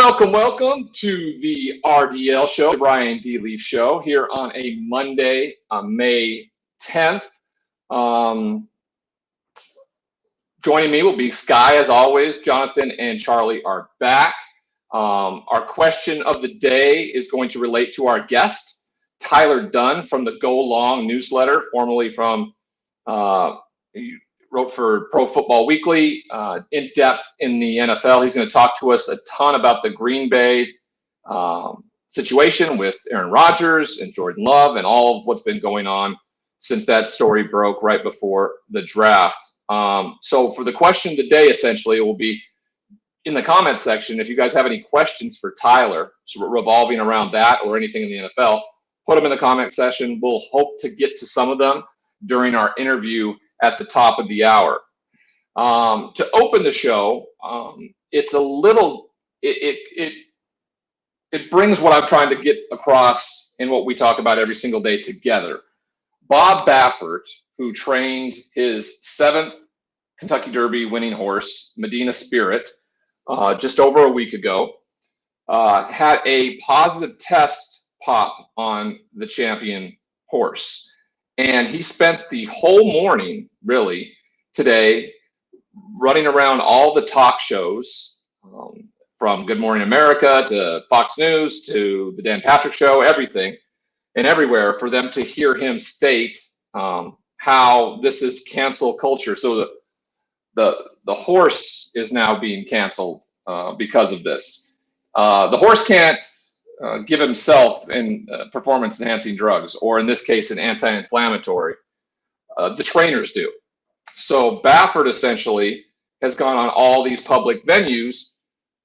Welcome to the RDL show, the Brian D. Leaf show, here on a Monday, May 10th. Joining me will be Sky, as always. Jonathan and Charlie are back. Our question of the day is going to relate to our guest, Tyler Dunne from the Go Long newsletter, formerly from he wrote for Pro Football Weekly, in depth in the NFL. He's going to talk to us a ton about the Green Bay situation with Aaron Rodgers and Jordan Love and all of what's been going on since that story broke right before the draft. So for the question today, essentially, it will be in the comment section. If you guys have any questions for Tyler revolving around that or anything in the NFL, put them in the comment section. We'll hope to get to some of them during our interview at the top of the hour. To open the show, it's a little, it brings what I'm trying to get across in what we talk about every single day together. Bob Baffert, who trained his 7th Kentucky Derby winning horse, Medina Spirit, just over a week ago, had a positive test pop on the champion horse. And he spent the whole morning, really, today, running around all the talk shows, from Good Morning America to Fox News to the Dan Patrick Show, everything and everywhere, for them to hear him state how this is cancel culture. So the horse is now being canceled because of this. The horse can't give himself in performance-enhancing drugs, or in this case, an anti-inflammatory. The trainers do. So Baffert essentially has gone on all these public venues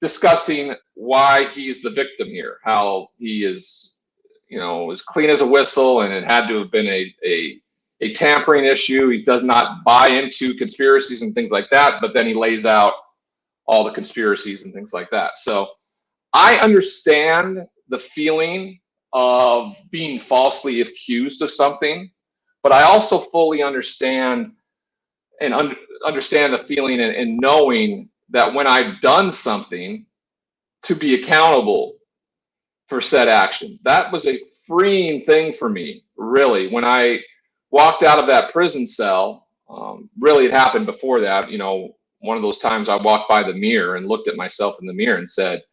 discussing why he's the victim here, how he is, as clean as a whistle, and it had to have been a tampering issue. He does not buy into conspiracies and things like that, but then he lays out all the conspiracies and things like that. So I understand the feeling of being falsely accused of something, but I also fully understand and understand the feeling and knowing that when I've done something, to be accountable for said action. That was a freeing thing for me, really. When I walked out of that prison cell, really it happened before that, one of those times I walked by the mirror and looked at myself in the mirror and said,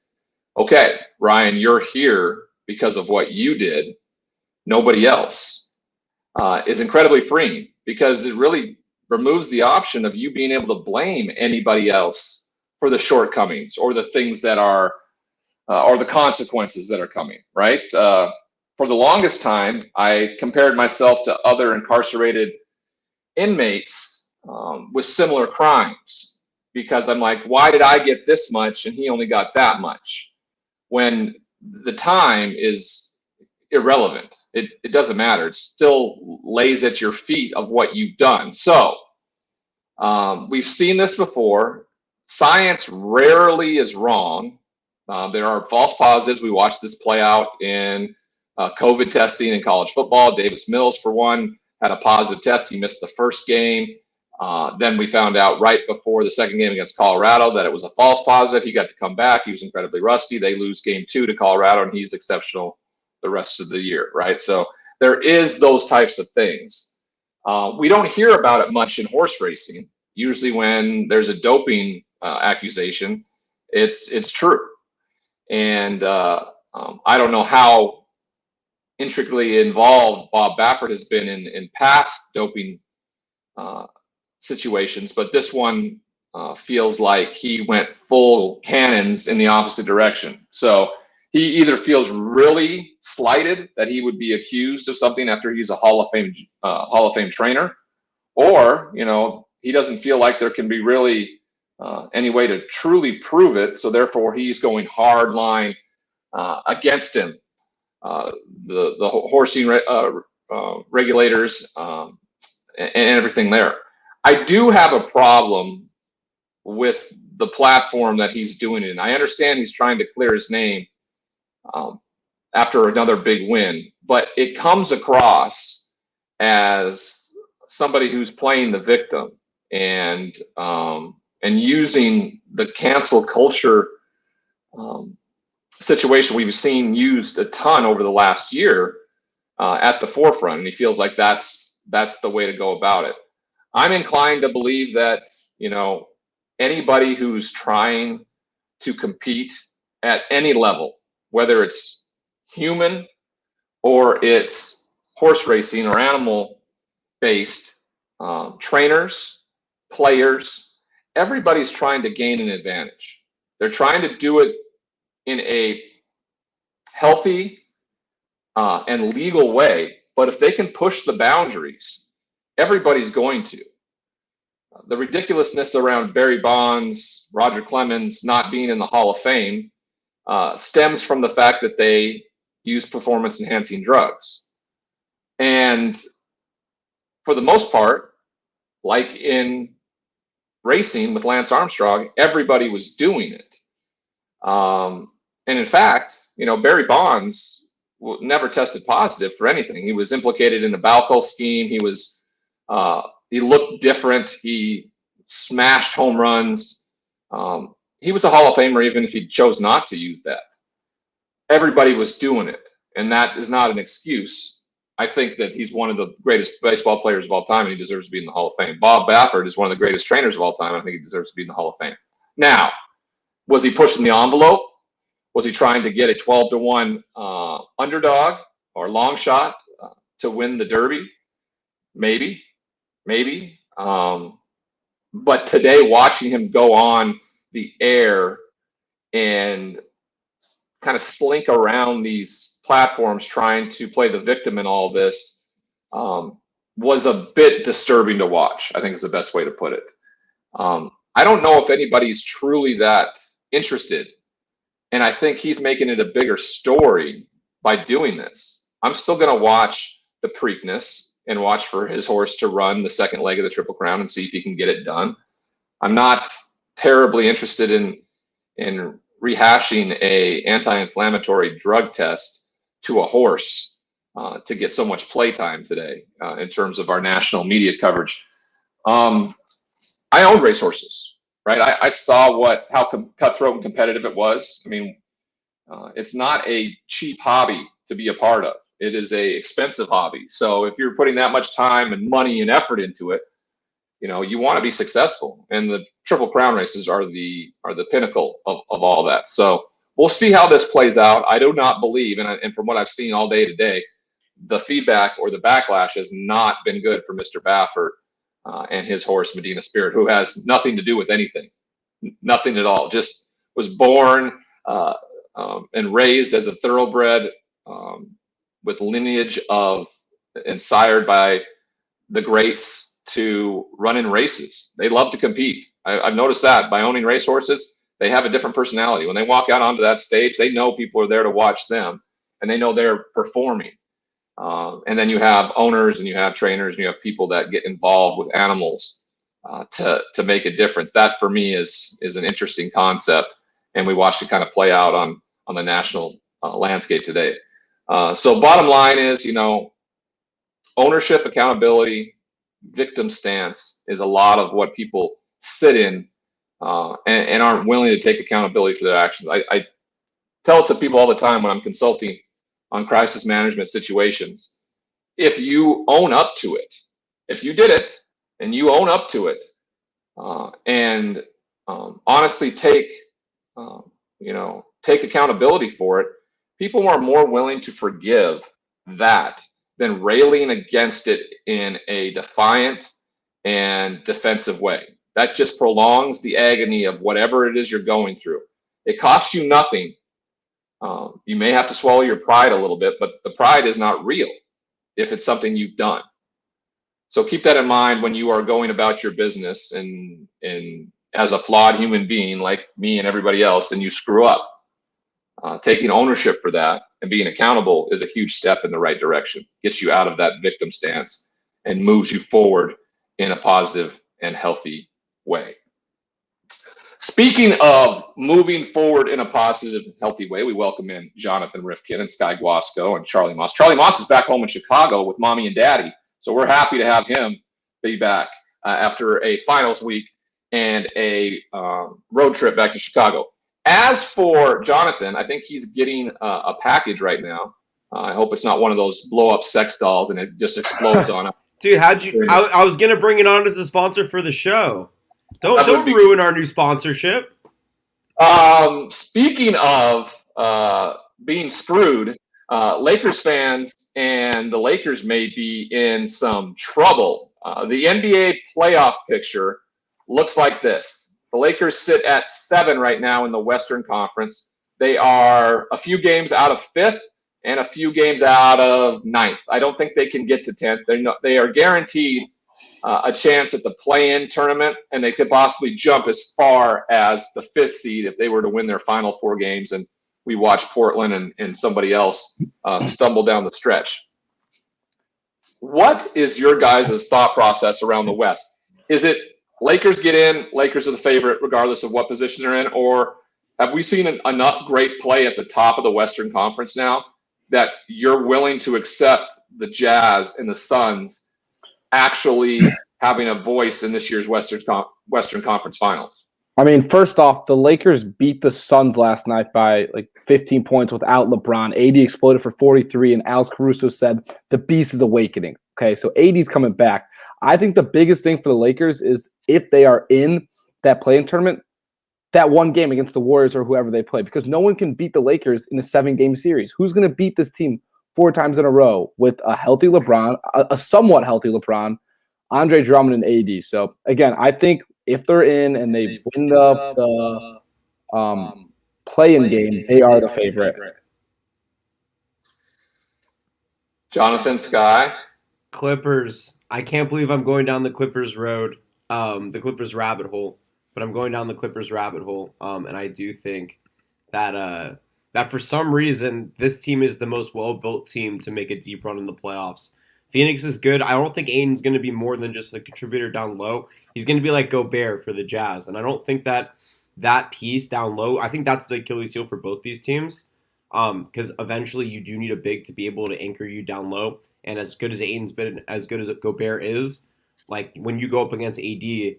okay, Ryan, you're here because of what you did, nobody else, is incredibly freeing, because it really removes the option of you being able to blame anybody else for the shortcomings or the things that are, or the consequences that are coming, right? For the longest time, I compared myself to other incarcerated inmates with similar crimes, because I'm like, why did I get this much and he only got that much? When the time is irrelevant. It doesn't matter. It still lays at your feet of what you've done. So we've seen this before. Science rarely is wrong. There are false positives. We watched this play out in COVID testing in college football. Davis Mills, for one, had a positive test. He missed the first game. Then we found out right before the second game against Colorado that it was a false positive. He got to come back. He was incredibly rusty. They lose game 2 to Colorado, and he's exceptional the rest of the year, right? So there is those types of things. We don't hear about it much in horse racing. Usually when there's a doping accusation, it's true. And I don't know how intricately involved Bob Baffert has been in past doping situations, but this one feels like he went full cannons in the opposite direction. So he either feels really slighted that he would be accused of something after he's a Hall of Fame trainer, or he doesn't feel like there can be really any way to truly prove it. So therefore, he's going hard line against him. The horsing regulators and everything there. I do have a problem with the platform that he's doing it in. I understand he's trying to clear his name after another big win, but it comes across as somebody who's playing the victim and using the cancel culture situation we've seen used a ton over the last year at the forefront, and he feels like that's the way to go about it. I'm inclined to believe that, you know, anybody who's trying to compete at any level, whether it's human or it's horse racing or animal based, trainers, players, everybody's trying to gain an advantage. They're trying to do it in a healthy and legal way, but if they can push the boundaries, everybody's going to. The ridiculousness around Barry Bonds, Roger Clemens not being in the Hall of Fame stems from the fact that they use performance enhancing drugs. And for the most part, like in racing with Lance Armstrong, everybody was doing it. And in fact, you know, Barry Bonds never tested positive for anything. He was implicated in the Balco scheme. He looked different. He smashed home runs. He was a Hall of Famer even if he chose not to use that. Everybody was doing it, and that is not an excuse. I think that he's one of the greatest baseball players of all time, and he deserves to be in the Hall of Fame. Bob Baffert is one of the greatest trainers of all time, and I think he deserves to be in the Hall of Fame. Now, was he pushing the envelope? Was he trying to get a 12-1 underdog or long shot to win the Derby? Maybe. But today, watching him go on the air and kind of slink around these platforms trying to play the victim in all this was a bit disturbing to watch, I think is the best way to put it. I don't know if anybody's truly that interested. And I think he's making it a bigger story by doing this. I'm still going to watch the Preakness and watch for his horse to run the second leg of the Triple Crown and see if he can get it done. I'm not terribly interested in rehashing a anti-inflammatory drug test to a horse to get so much playtime today in terms of our national media coverage. I own racehorses. Right, I saw how cutthroat and competitive it was. I mean, it's not a cheap hobby to be a part of. It is a expensive hobby. So if you're putting that much time and money and effort into it, you know, you want to be successful. And the Triple Crown races are the pinnacle of all that. So we'll see how this plays out. I do not believe, and from what I've seen all day today, the feedback or the backlash has not been good for Mr. Baffert. And his horse, Medina Spirit, who has nothing to do with anything, nothing at all, just was born and raised as a thoroughbred with lineage and sired by the greats to run in races. They love to compete. I've noticed that by owning racehorses, they have a different personality. When they walk out onto that stage, they know people are there to watch them, and they know they're performing. And then you have owners and you have trainers and you have people that get involved with animals to make a difference. That for me is an interesting concept, and we watched it kind of play out on the national landscape today. So bottom line is, you know, ownership, accountability, victim stance is a lot of what people sit in and aren't willing to take accountability for their actions. I tell it to people all the time when I'm consulting on crisis management situations. If you own up to it, if you did it and you own up to it and honestly take accountability for it, people are more willing to forgive that than railing against it in a defiant and defensive way. That just prolongs the agony of whatever it is you're going through. It costs you nothing. You may have to swallow your pride a little bit, but the pride is not real if it's something you've done. So keep that in mind when you are going about your business and as a flawed human being like me and everybody else, and you screw up. Taking ownership for that and being accountable is a huge step in the right direction. Gets you out of that victim stance and moves you forward in a positive and healthy way. Speaking of moving forward in a positive, healthy way, we welcome in Jonathan Rifkin and Sky Guasco and Charlie Moss. Charlie Moss is back home in Chicago with mommy and daddy, so we're happy to have him be back after a finals week and a road trip back to Chicago. As for Jonathan, I think he's getting a package right now. I hope it's not one of those blow up sex dolls and it just explodes on him. Dude, how'd you? I was gonna bring it on as a sponsor for the show. Don't ruin our new sponsorship. Speaking of being screwed, Lakers fans and the Lakers may be in some trouble. The NBA playoff picture looks like this. The Lakers sit at 7 right now in the Western Conference. They are a few games out of 5th and a few games out of 9th. I don't think they can get to 10th. They are guaranteed a chance at the play-in tournament, and they could possibly jump as far as the 5th seed if they were to win their final 4 games and we watch Portland and somebody else stumble down the stretch. What is your guys' thought process around the West? Is it Lakers get in, Lakers are the favorite regardless of what position they're in, or have we seen enough great play at the top of the Western Conference now that you're willing to accept the Jazz and the Suns actually having a voice in this year's Western Conference Finals? I mean, first off, the Lakers beat the Suns last night by like 15 points without LeBron. AD exploded for 43, and Alex Caruso said the beast is awakening. Okay, so AD's coming back. I think the biggest thing for the Lakers is if they are in that play-in tournament, that one game against the Warriors or whoever they play, because no one can beat the Lakers in a 7-game series. Who's going to beat this team 4 times in a row with a healthy LeBron, a somewhat healthy LeBron, Andre Drummond, and AD? So, again, I think if they're in and they win the play-in game, they are the favorite. Jonathan, Sky? Clippers. I can't believe I'm going down the Clippers road, the Clippers rabbit hole, but I'm going down the Clippers rabbit hole, and I do think that that for some reason this team is the most well-built team to make a deep run in the playoffs. Phoenix is good. I don't think Aiden's going to be more than just a contributor down low. He's going to be like Gobert for the Jazz, and I don't think that piece down low, I think that's the Achilles heel for both these teams, because eventually you do need a big to be able to anchor you down low. And as good as Aiden's been, as good as Gobert is, like when you go up against AD,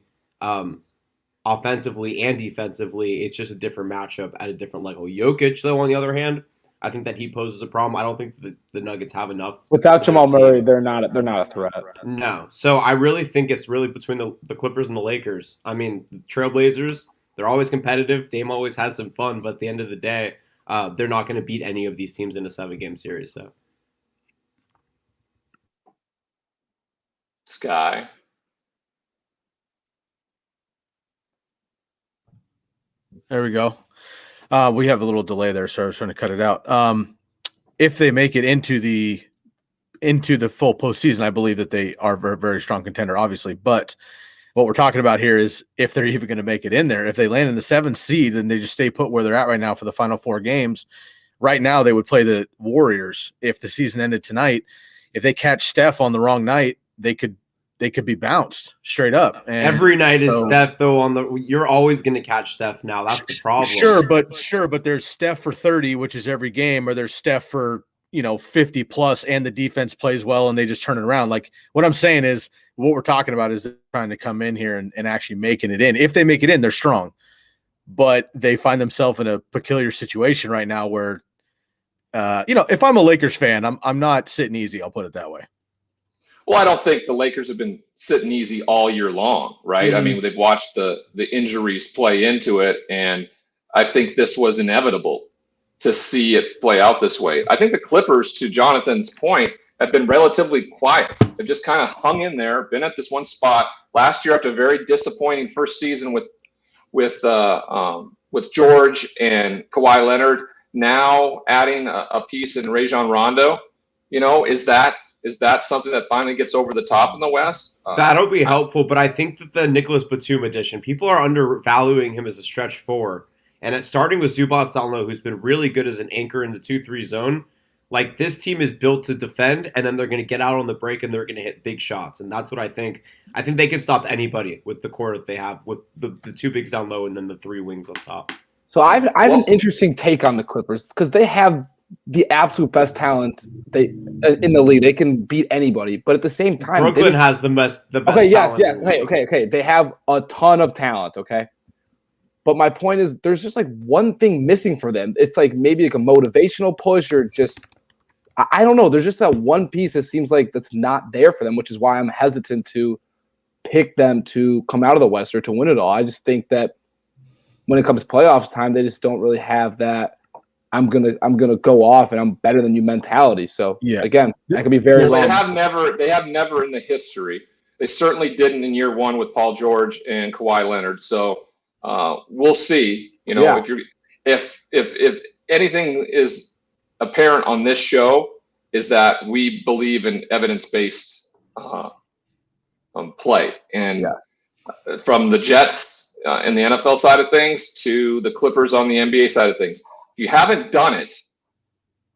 offensively and defensively, it's just a different matchup at a different level. Jokic, though, on the other hand, I think that he poses a problem. I don't think the Nuggets have enough. Without Jamal Murray, they're not a threat. No. So I really think it's really between the Clippers and the Lakers. I mean, the Trailblazers, they're always competitive. Dame always has some fun, but at the end of the day, they're not going to beat any of these teams in a 7-game series. So. Sky. There we go. We have a little delay there, so I was trying to cut it out. If they make it into the full postseason, I believe that they are a very, very strong contender, obviously. But what we're talking about here is if they're even going to make it in there. If they land in the 7th seed and they just stay put where they're at right now for the final 4 games, right now they would play the Warriors if the season ended tonight. If they catch Steph on the wrong night, they could be bounced straight up. And every night is Steph, though. You're always going to catch Steph now. That's the problem. Sure, but there's Steph for 30, which is every game, or there's Steph for 50 plus, and the defense plays well, and they just turn it around. Like what I'm saying is, what we're talking about is trying to come in here and actually making it in. If they make it in, they're strong, but they find themselves in a peculiar situation right now where, if I'm a Lakers fan, I'm not sitting easy. I'll put it that way. Well, I don't think the Lakers have been sitting easy all year long, right? I mean, they've watched the injuries play into it, and I think this was inevitable to see it play out this way. I think the Clippers, to Jonathan's point, have been relatively quiet. They've just kind of hung in there, been at this one spot. Last year, after a very disappointing first season with George and Kawhi Leonard, now adding a piece in Rajon Rondo, is that something that finally gets over the top in the West? That'll be helpful, but I think that the Nicholas Batum addition, people are undervaluing him as a stretch 4. And it's starting with Zubac down low, who's been really good as an anchor in the 2-3 zone. Like, this team is built to defend, and then they're going to get out on the break, and they're going to hit big shots. And that's what I think. I think they can stop anybody with the core that they have, with the 2 bigs down low and then the 3 wings on top. So I have an interesting take on the Clippers because they have the absolute best talent in the league. They can beat anybody, but at the same time, Brooklyn has the best. Okay, yes. Okay. They have a ton of talent. Okay, But my point is, there's just like one thing missing for them. It's like maybe like a motivational push or just, I don't know. There's just that one piece that seems like that's not there for them, which is why I'm hesitant to pick them to come out of the West or to win it all. I just think that when it comes to playoffs time, they just don't really have that I'm gonna go off and I'm better than you mentality. So again, I could be very wrong. They have never in the history. They certainly didn't in year one with Paul George and Kawhi Leonard. So we'll see. You know, if anything is apparent on this show, is that we believe in evidence-based play, and from the Jets and the NFL side of things to the Clippers on the NBA side of things. If you haven't done it,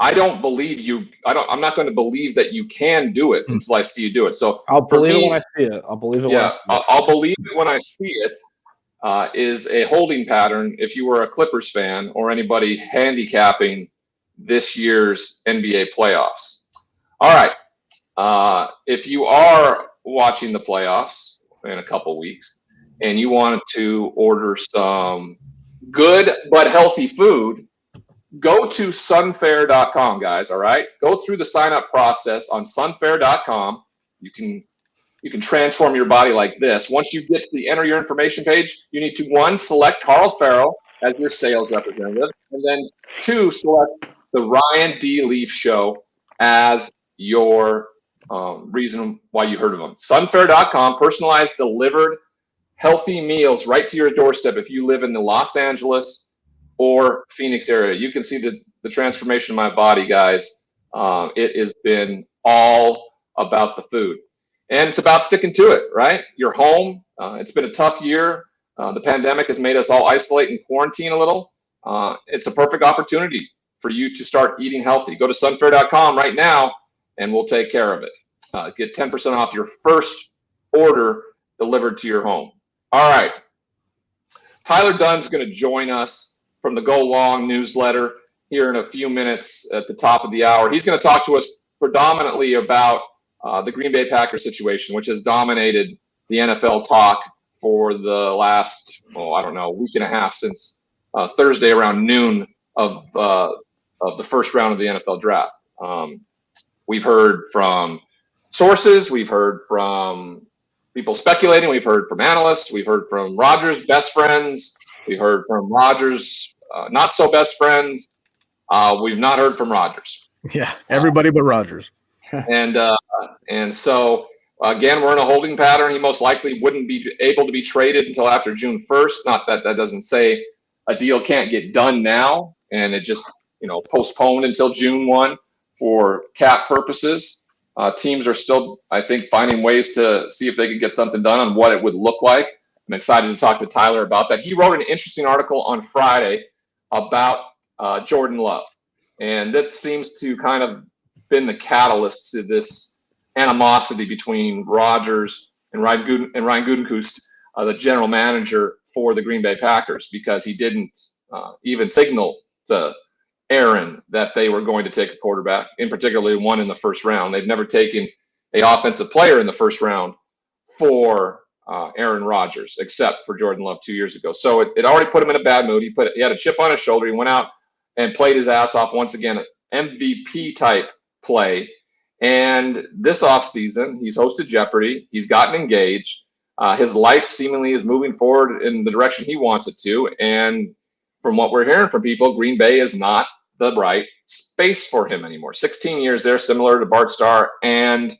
I don't believe you. I'm not going to believe that you can do it until I see you do it. So I'll believe it when I see it. I'll believe it. I'll believe it when I see it. Is a holding pattern if you were a Clippers fan or anybody handicapping this year's NBA playoffs. All right. If you are watching the playoffs in a couple weeks and you wanted to order some good but healthy food, go to sunfair.com, guys. All right. Go through the sign up process on sunfair.com. You can transform your body like this. Once you get to the enter your information page, you need to, 1, select Carl Farrell as your sales representative, and then 2, select the Ryan D. Leaf Show as your reason why you heard of them. Sunfair.com, personalized, delivered, healthy meals right to your doorstep if you live in the Los Angeles or Phoenix area. You can see the transformation of my body, guys. It has been all about the food. And it's about sticking to it, right? You're home. It's been a tough year. The pandemic has made us all isolate and quarantine a little. It's a perfect opportunity for you to start eating healthy. Go to sunfair.com right now, and we'll take care of it. Get 10% off your first order delivered to your home. All right. Tyler Dunne's going to join us from the Go Long newsletter here in a few minutes at the top of the hour. He's going to talk to us predominantly about the Green Bay Packers situation, which has dominated the NFL talk for the last, week and a half since Thursday around noon of the first round of the NFL draft. We've heard from sources, we've heard from people speculating, we've heard from analysts, we've heard from Rodgers' best friends, we've heard from Rodgers' not so best friends. We've not heard from Rodgers. Yeah, everybody but Rodgers. And so, again, we're in a holding pattern. He most likely wouldn't be able to be traded until after June 1st. Not that doesn't say a deal can't get done now, and it just, postponed until June 1 for cap purposes. Teams are still, I think, finding ways to see if they can get something done on what it would look like. I'm excited to talk to Tyler about that. He wrote an interesting article on Friday about Jordan Love, and that seems to kind of been the catalyst to this animosity between Rodgers and Ryan Gutekunst, the general manager for the Green Bay Packers, because he didn't even signal to Aaron that they were going to take a quarterback, in particular one in the first round. They've never taken an offensive player in the first round for Aaron Rodgers, except for Jordan Love 2 years ago. So it already put him in a bad mood. He had a chip on his shoulder. He went out and played his ass off once again, MVP type play. And this offseason, he's hosted Jeopardy. He's gotten engaged. His life seemingly is moving forward in the direction he wants it to. And from what we're hearing from people, Green Bay is not the right space for him anymore. 16 years there, similar to Bart Starr and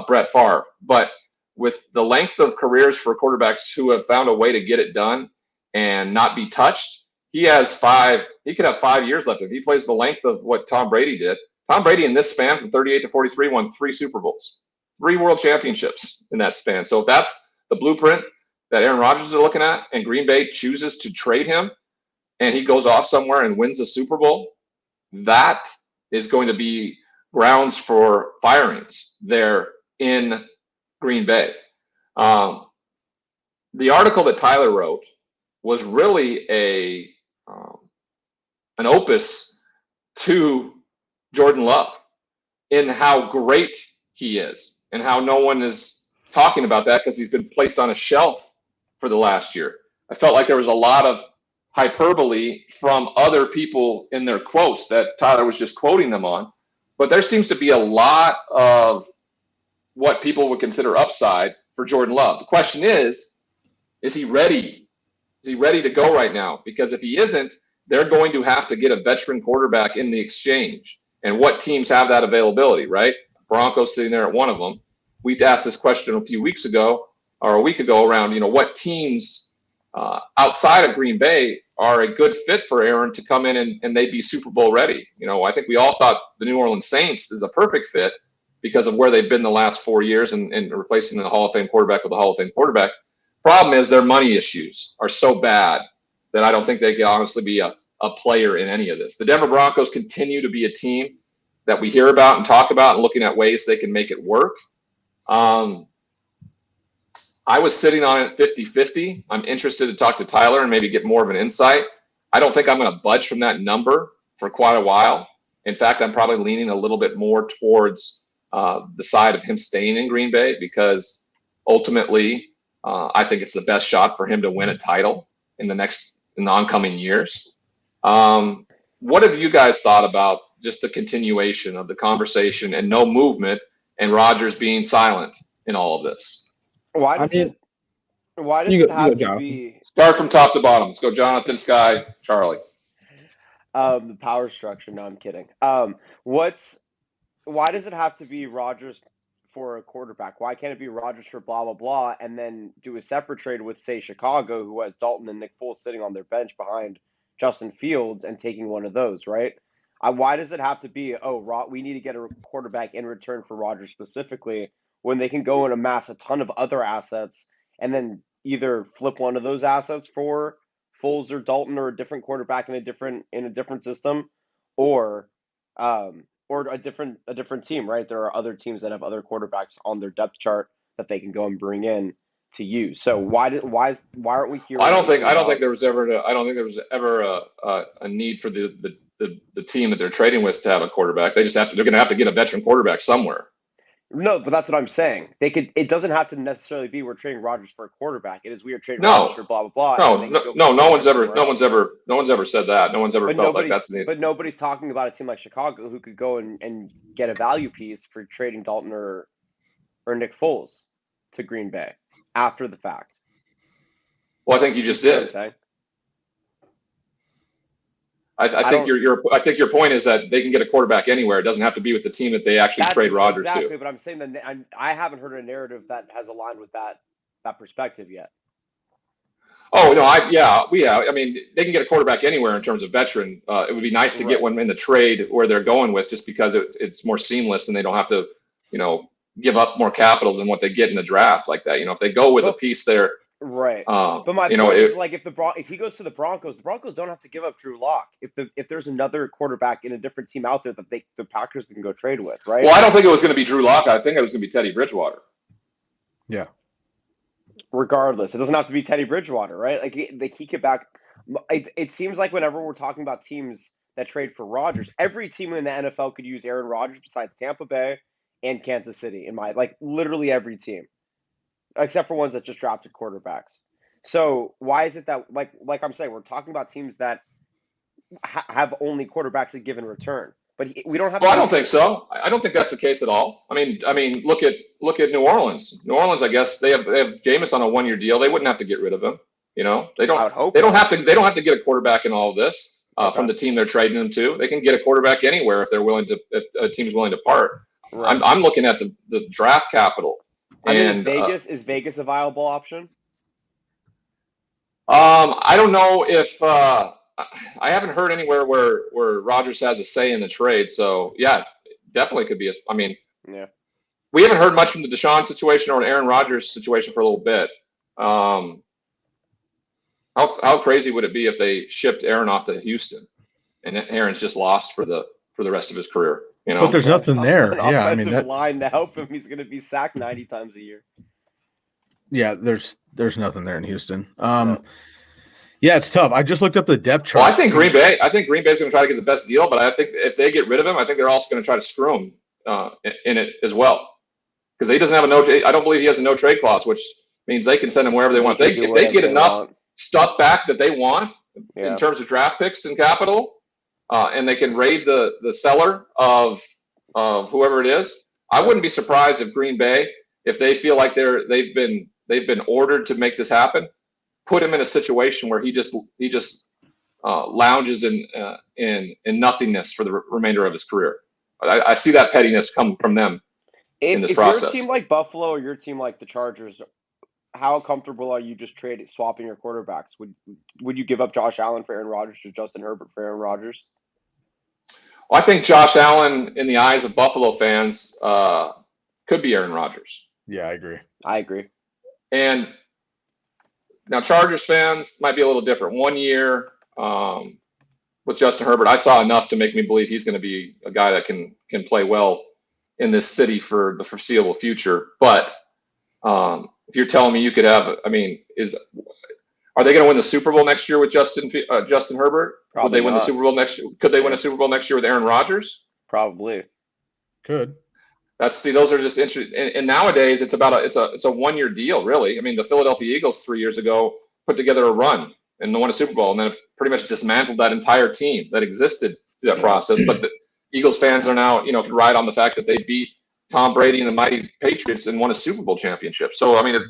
Brett Favre. But with the length of careers for quarterbacks who have found a way to get it done and not be touched, he could have 5 years left if he plays the length of what Tom Brady did. Tom Brady in this span from 38 to 43 won 3 Super Bowls, 3 world championships in that span. So if that's the blueprint that Aaron Rodgers is looking at and Green Bay chooses to trade him and he goes off somewhere and wins a Super Bowl, that is going to be grounds for firings there in Green Bay. The article that Tyler wrote was really an opus to Jordan Love in how great he is and how no one is talking about that because he's been placed on a shelf for the last year. I felt like there was a lot of hyperbole from other people in their quotes that Tyler was just quoting them on. But there seems to be a lot of what people would consider upside for Jordan Love. The question is he ready? Is he ready to go right now? Because if he isn't, they're going to have to get a veteran quarterback in the exchange. And what teams have that availability, right? Broncos sitting there at one of them. We'd asked this question a few weeks ago or a week ago around, what teams outside of Green Bay are a good fit for Aaron to come in and they'd be Super Bowl ready. I think we all thought the New Orleans Saints is a perfect fit because of where they've been the last 4 years and replacing the Hall of Fame quarterback with a Hall of Fame quarterback. Problem is their money issues are so bad that I don't think they can honestly be a player in any of this. The Denver Broncos continue to be a team that we hear about and talk about and looking at ways they can make it work. I was sitting on it 50-50. I'm interested to talk to Tyler and maybe get more of an insight. I don't think I'm going to budge from that number for quite a while. In fact, I'm probably leaning a little bit more towards the side of him staying in Green Bay because ultimately I think it's the best shot for him to win a title in the oncoming years. What have you guys thought about just the continuation of the conversation and no movement and Rodgers being silent in all of this? Why does it have to be? Start from top to bottom. Let's go Jonathan, Sky, Charlie. The power structure. No, I'm kidding. Why does it have to be Rodgers for a quarterback? Why can't it be Rodgers for blah, blah, blah, and then do a separate trade with, say, Chicago, who has Dalton and Nick Foles sitting on their bench behind Justin Fields and taking one of those, right? Why does it have to be, we need to get a quarterback in return for Rodgers specifically, when they can go and amass a ton of other assets and then either flip one of those assets for Foles or Dalton or a different quarterback in a different system, or a different team, right? There are other teams that have other quarterbacks on their depth chart that they can go and bring in to use. So why aren't we hearing? I don't think there was ever a need for the team that they're trading with to have a quarterback. They're going to have to get a veteran quarterback somewhere. No, but that's what I'm saying. It doesn't have to necessarily be we're trading Rodgers for a quarterback. It is we are trading Rodgers for blah blah blah. No one's ever said that. No one's ever felt like that's the need. But nobody's talking about a team like Chicago who could go and get a value piece for trading Dalton or Nick Foles to Green Bay after the fact. Well, I think you just did. I think your point is that they can get a quarterback anywhere. It doesn't have to be with the team that they actually trade Rodgers to. Exactly, but I'm saying that I haven't heard a narrative that has aligned with that perspective yet. Oh no, I mean, they can get a quarterback anywhere in terms of veteran. It would be nice to get one in the trade where they're going with, just because it's more seamless and they don't have to, give up more capital than what they get in the draft like that. If they go with a piece there. Right. But my point is, like, if he goes to the Broncos don't have to give up Drew Lock. If there's another quarterback in a different team out there that the Packers can go trade with, right? Well, I don't think it was going to be Drew Lock. I think it was going to be Teddy Bridgewater. Yeah. Regardless, it doesn't have to be Teddy Bridgewater, right? Like they kick it back. It seems like whenever we're talking about teams that trade for Rodgers, every team in the NFL could use Aaron Rodgers besides Tampa Bay and Kansas City. Literally every team. Except for ones that just drafted quarterbacks. So why is it that, like I'm saying, we're talking about teams that have only quarterbacks that give in return, but we don't have. Well, I don't think so. I don't think that's the case at all. I mean, look at New Orleans. New Orleans, I guess they have Jameis on a 1-year deal. They wouldn't have to get rid of him. They don't have to get a quarterback in all of this from the team they're trading him to. They can get a quarterback anywhere if a team's willing to part. Right. I'm looking at the draft capital. Is Vegas a viable option? I don't know if I haven't heard anywhere where Rodgers has a say in the trade. So yeah, definitely could be. We haven't heard much from the Deshaun situation or Aaron Rodgers situation for a little bit. How crazy would it be if they shipped Aaron off to Houston and Aaron's just lost for the rest of his career? But there's nothing there. Yeah, I mean, line to help him. He's going to be sacked 90 times a year. Yeah, there's nothing there in Houston. Yeah, it's tough. I just looked up the depth chart. Well, I think Green Bay's going to try to get the best deal, but I think if they get rid of him, I think they're also going to try to screw him in it as well, because he doesn't have I don't believe he has a no trade clause, which means they can send him wherever they want. If they get enough stuff back that they want, Yeah. in terms of draft picks and capital, and they can raid the seller of whoever it is, I wouldn't be surprised if Green Bay, if they feel like they've been ordered to make this happen, put him in a situation where he just lounges in nothingness for the remainder of his career. I see that pettiness come from them in this process. If your team like Buffalo or your team like the Chargers, how comfortable are you just swapping your quarterbacks? Would you give up Josh Allen for Aaron Rodgers or Justin Herbert for Aaron Rodgers? Well, I think Josh Allen, in the eyes of Buffalo fans, could be Aaron Rodgers. Yeah, I agree. And now Chargers fans might be a little different. 1 year with Justin Herbert, I saw enough to make me believe he's going to be a guy that can play well in this city for the foreseeable future. But if you're telling me you could have, are they going to win the Super Bowl next year with Justin Herbert? Probably Would they win not. the Super Bowl next year? Could they win a Super Bowl next year with Aaron Rodgers? Probably. could. Those are just interesting. And nowadays it's a 1 year deal, really. I mean, the Philadelphia Eagles 3 years ago put together a run and won a Super Bowl, and then pretty much dismantled that entire team that existed through that process. But the Eagles fans are now, can ride on the fact that they beat Tom Brady and the mighty Patriots and won a Super Bowl championship. So, I mean,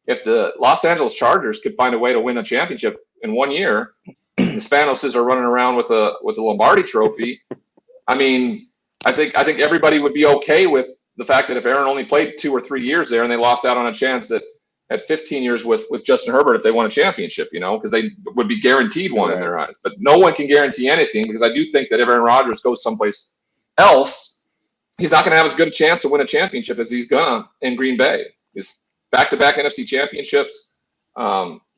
if the Los Angeles Chargers could find a way to win a championship in 1 year, the Spanoses are running around with a Lombardi trophy. I mean, I think everybody would be okay with the fact that if Aaron only played 2 or 3 years there and they lost out on a chance at 15 years with Justin Herbert if they won a championship, because they would be guaranteed one in their eyes. But no one can guarantee anything, because I do think that if Aaron Rodgers goes someplace else, he's not going to have as good a chance to win a championship as he's gonna in Green Bay. It's back-to-back NFC championships.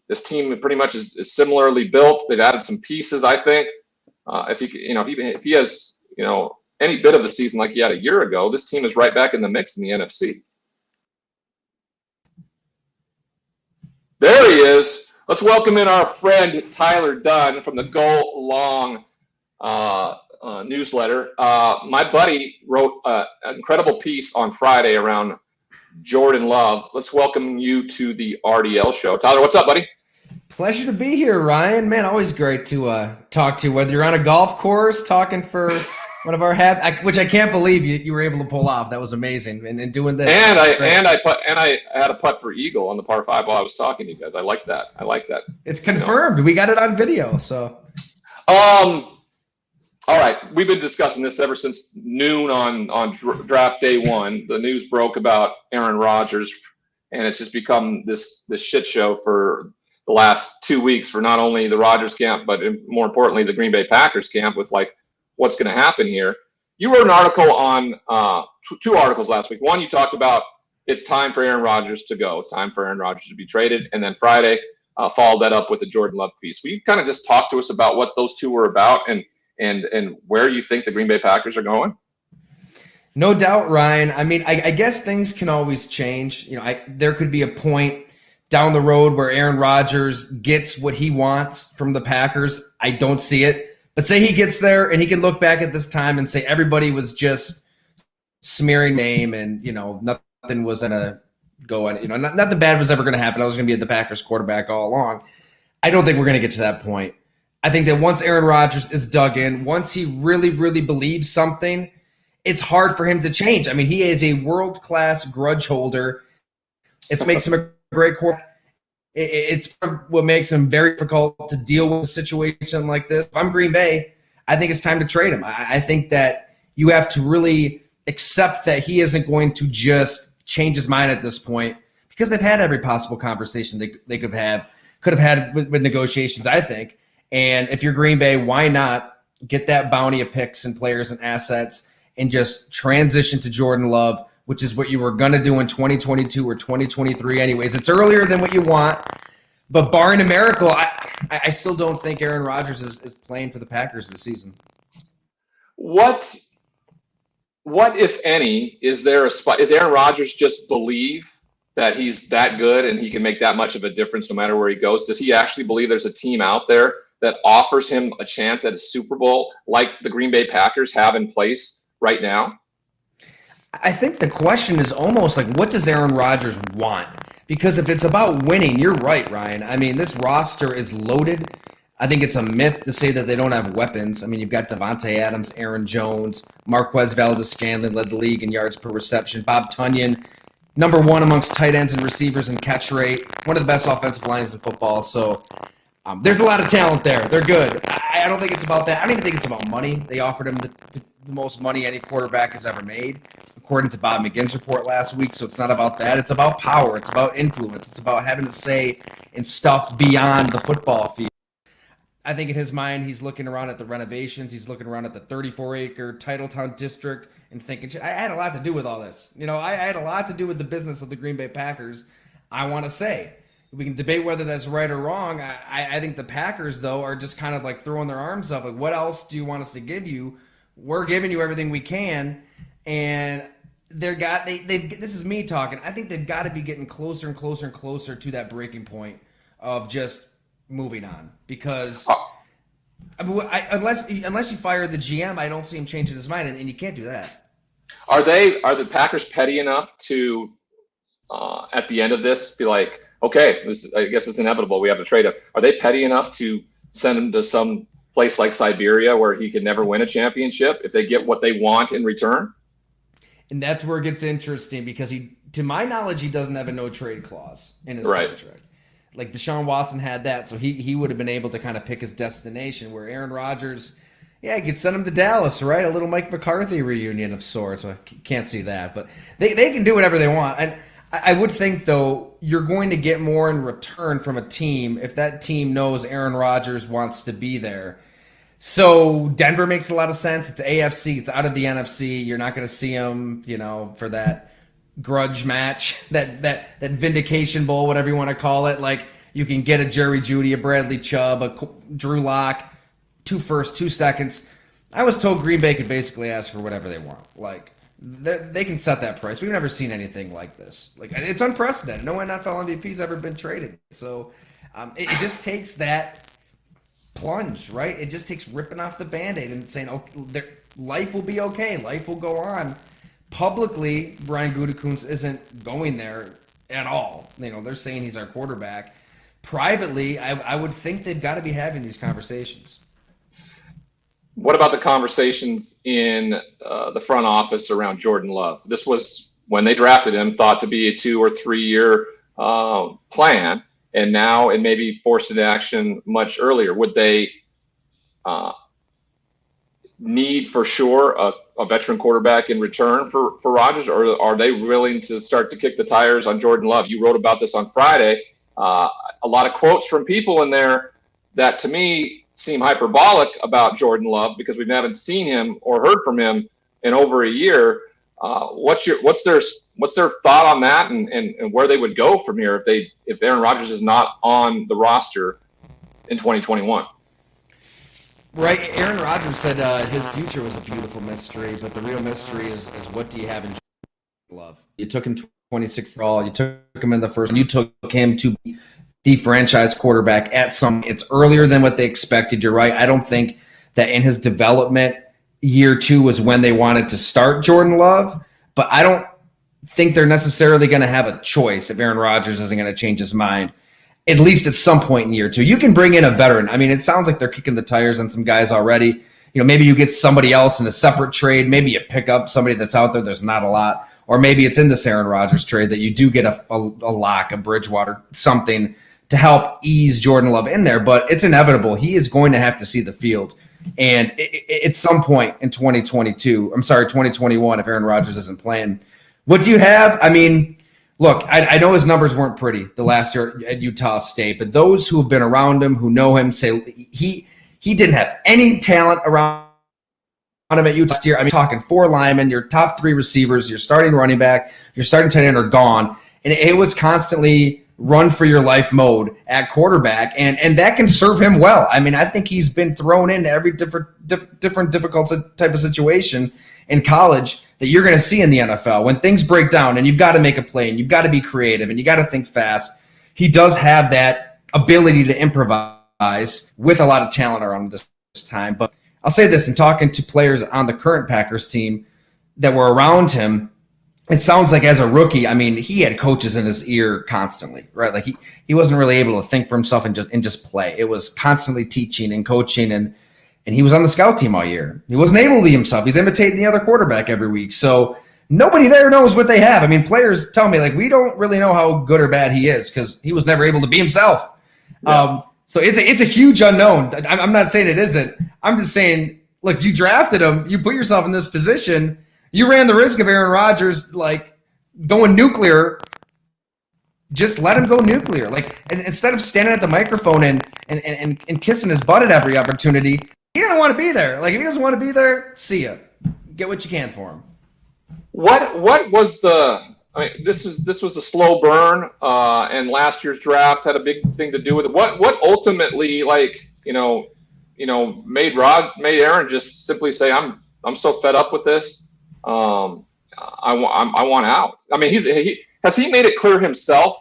This team pretty much is similarly built. They've added some pieces, I think. If he has any bit of a season like he had a year ago, this team is right back in the mix in the NFC. There he is. Let's welcome in our friend Tyler Dunne from the Go Long newsletter. My buddy wrote an incredible piece on Friday around Jordan Love. Let's welcome you to the RDL show. Tyler, what's up, buddy? Pleasure to be here, Ryan. Man, always great to talk to you, whether you're on a golf course talking for one of our which I can't believe you were able to pull off. That was amazing. And doing this. And I had a putt for eagle on the par 5 while I was talking to you guys. I like that. It's confirmed. We got it on video. So. All right. We've been discussing this ever since noon on draft day 1. The news broke about Aaron Rodgers, and it's just become this shit show for the last 2 weeks for not only the Rodgers camp, but more importantly, the Green Bay Packers camp with what's going to happen here. You wrote an article on 2 articles last week. One, you talked about it's time for Aaron Rodgers to go. It's time for Aaron Rodgers to be traded. And then Friday, followed that up with the Jordan Love piece. Will you kind of just talk to us about what those 2 were about and where you think the Green Bay Packers are going? No doubt, Ryan. I mean, I guess things can always change. There could be a point down the road where Aaron Rodgers gets what he wants from the Packers. I don't see it. But say he gets there and he can look back at this time and say everybody was just smearing name and, nothing was going to go on. Nothing bad was ever going to happen. I was going to be at the Packers quarterback all along. I don't think we're going to get to that point. I think that once Aaron Rodgers is dug in, once he really, really believes something, it's hard for him to change. I mean, he is a world-class grudge holder. It makes him a great quarterback. It's what makes him very difficult to deal with a situation like this. If I'm Green Bay, I think it's time to trade him. I think that you have to really accept that he isn't going to just change his mind at this point, because they've had every possible conversation they could have had with negotiations, I think. And if you're Green Bay, why not get that bounty of picks and players and assets and just transition to Jordan Love, which is what you were going to do in 2022 or 2023 anyways. It's earlier than what you want, but barring a miracle, I still don't think Aaron Rodgers is playing for the Packers this season. What, if any, is there a spot? Is Aaron Rodgers just believe that he's that good and he can make that much of a difference no matter where he goes? Does he actually believe there's a team out there that offers him a chance at a Super Bowl like the Green Bay Packers have in place right now? I think the question is almost like, what does Aaron Rodgers want? Because if it's about winning, you're right, Ryan. I mean, this roster is loaded. I think it's a myth to say that they don't have weapons. I mean, you've got Devontae Adams, Aaron Jones, Marquez Valdez-Scantling led the league in yards per reception. Bob Tunyon, number one amongst tight ends and receivers in catch rate. One of the best offensive lines in football. So there's a lot of talent there. They're good. I don't think it's about that. I don't even think it's about money. They offered him the most money any quarterback has ever made, according to Bob McGinn's report last week. So it's not about that. It's about power. It's about influence. It's about having to say and stuff beyond the football field. I think in his mind, he's looking around at the renovations. He's looking around at the 34-acre Titletown district and thinking, I had a lot to do with all this. I had a lot to do with the business of the Green Bay Packers. I want to say. We can debate whether that's right or wrong. I think the Packers, though, are just kind of like throwing their arms up. Like, what else do you want us to give you? We're giving you everything we can. And this is me talking. I think they've got to be getting closer and closer and closer to that breaking point of just moving on, because unless you fire the GM, I don't see him changing his mind, and you can't do that. Are the Packers petty enough to at the end of this be like, okay, I guess it's inevitable, we have to trade him? Are they petty enough to send him to some place like Siberia where he could never win a championship if they get what they want in return? And that's where it gets interesting, because to my knowledge, he doesn't have a no trade clause in his contract. Like Deshaun Watson had that, so he would have been able to kind of pick his destination, where Aaron Rodgers, you could send him to Dallas, right? A little Mike McCarthy reunion of sorts. I can't see that, but they can do whatever they want. And I would think, though, you're going to get more in return from a team if that team knows Aaron Rodgers wants to be there. So Denver makes a lot of sense. It's AFC. It's out of the NFC. You're not going to see him, for that grudge match, that vindication bowl, whatever you want to call it. Like, you can get a Jerry Jeudy, a Bradley Chubb, a Drew Lock, 2 firsts, 2 seconds. I was told Green Bay could basically ask for whatever they want. Like, they can set that price. We've never seen anything like this. Like, it's unprecedented. No NFL MVP's ever been traded. So it just takes that plunge, right? It just takes ripping off the Band-Aid and saying, okay, life will be okay. Life will go on. Publicly, Brian Gutekunst isn't going there at all. They're saying he's our quarterback. Privately, I would think they've got to be having these conversations. What about the conversations in the front office around Jordan Love? This was, when they drafted him, thought to be a 2 or 3 year plan, and now it may be forced into action much earlier. Would they need for sure a veteran quarterback in return for Rodgers, or are they willing to start to kick the tires on Jordan Love? You wrote about this on Friday. A lot of quotes from people in there that to me seem hyperbolic about Jordan Love, because we haven't seen him or heard from him in over a year. What's their thought on that, and where they would go from here if Aaron Rodgers is not on the roster in 2021? Right. Aaron Rodgers said his future was a beautiful mystery, but the real mystery is what do you have in Love? You took him 26th overall. You took him in the first. You took him to be the franchise quarterback it's earlier than what they expected. You're right. I don't think that in his development, year 2 was when they wanted to start Jordan Love, but I don't think they're necessarily going to have a choice if Aaron Rodgers isn't going to change his mind, at least at some point in year 2. You can bring in a veteran. I mean, it sounds like they're kicking the tires on some guys already. Maybe you get somebody else in a separate trade. Maybe you pick up somebody that's out there. There's not a lot. Or maybe it's in this Aaron Rodgers trade that you do get a lock, a Bridgewater, something to help ease Jordan Love in there. But it's inevitable. He is going to have to see the field. And at some point in 2021, if Aaron Rodgers isn't playing, what do you have? I mean, look, I know his numbers weren't pretty the last year at Utah State, but those who have been around him, who know him, say he didn't have any talent around him at Utah State. I mean, talking 4 linemen, your top 3 receivers, your starting running back, your starting tight end are gone. And it was constantly run for your life mode at quarterback. And that can serve him well. I mean, I think he's been thrown into every different difficult type of situation in college that you're going to see in the NFL. When things break down and you've got to make a play and you've got to be creative and you got to think fast, he does have that ability to improvise with a lot of talent around this time. But I'll say this, in talking to players on the current Packers team that were around him, it sounds like as a rookie, I mean, he had coaches in his ear constantly, right? Like he wasn't really able to think for himself and just play. It was constantly teaching and coaching, and he was on the scout team all year. He wasn't able to be himself. He's imitating the other quarterback every week. So nobody there knows what they have. I mean, players tell me, like, we don't really know how good or bad he is because he was never able to be himself. Yeah. So it's a huge unknown. I'm not saying it isn't. I'm just saying, look, you drafted him. You put yourself in this position. You ran the risk of Aaron Rodgers, like, going nuclear. Just let him go nuclear. Like, and instead of standing at the microphone and kissing his butt at every opportunity, he doesn't want to be there. Like, if he doesn't want to be there, see ya. Get what you can for him. What was the? I mean, this was a slow burn, and last year's draft had a big thing to do with it. What ultimately, like, made Aaron just simply say, I'm so fed up with this. I want out. I mean, has he made it clear himself?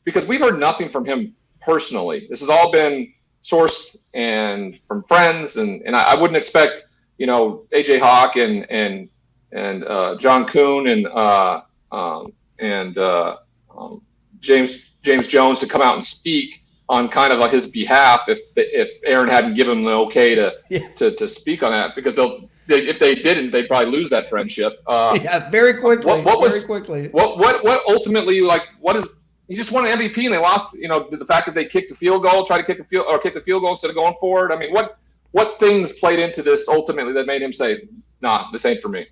Because we've heard nothing from him personally. This has all been sourced and from friends, and I wouldn't expect AJ Hawk and John Kuhn and James Jones to come out and speak on kind of his behalf if Aaron hadn't given him the okay to speak on that, because if they didn't, they'd probably lose that friendship. Very quickly. What ultimately, like, what is? He just won an MVP and they lost. The fact that they kicked the field goal, tried to kick the field goal instead of going forward. I mean, what things played into this ultimately that made him say, "Nah, this ain't for me"?